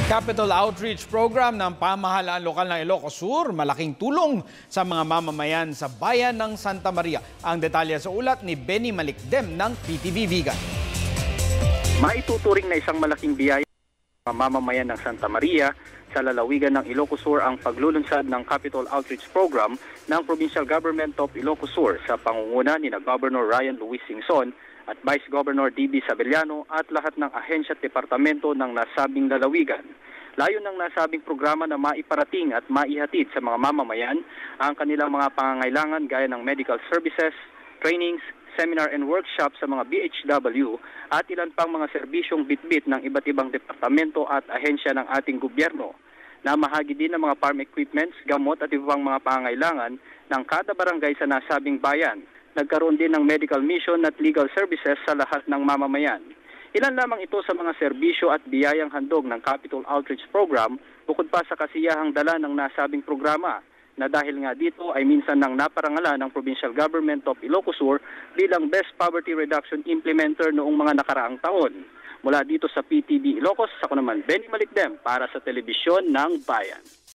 Capital Outreach Program ng pamahalaan lokal ng Ilocos Sur, malaking tulong sa mga mamamayan sa bayan ng Santa Maria. Ang detalye sa ulat ni Benny Malikdem ng PTV Vigan. Maituturing na isang malaking biyaya ng mga mamamayan ng Santa Maria sa lalawigan ng Ilocos Sur ang paglulunsad ng Capital Outreach Program ng Provincial Government of Ilocos Sur sa pangunguna ni Governor Ryan Luis Singson at Vice Governor D.B. Sabellano at lahat ng ahensya at departamento ng nasabing lalawigan. Layo ng nasabing programa na maiparating at maihatid sa mga mamamayan ang kanilang mga pangangailangan gaya ng medical services, trainings, seminar and workshop sa mga BHW at ilan pang mga serbisyong bitbit ng iba't ibang departamento at ahensya ng ating gobyerno. Namahagi din ng mga farm equipments, gamot at ibang mga pangangailangan ng kada barangay sa nasabing bayan. Nagkaroon din ng medical mission at legal services sa lahat ng mamamayan. Ilan lamang ito sa mga serbisyo at biyayang handog ng Capital Outreach Program bukod pa sa kasiyahang dala ng nasabing programa na dahil nga dito ay minsan nang naparangalan ng Provincial Government of Ilocos Sur bilang Best Poverty Reduction Implementer noong mga nakaraang taon. Mula dito sa PTV Ilocos, ako naman Benny Malikdem para sa Telebisyon ng Bayan.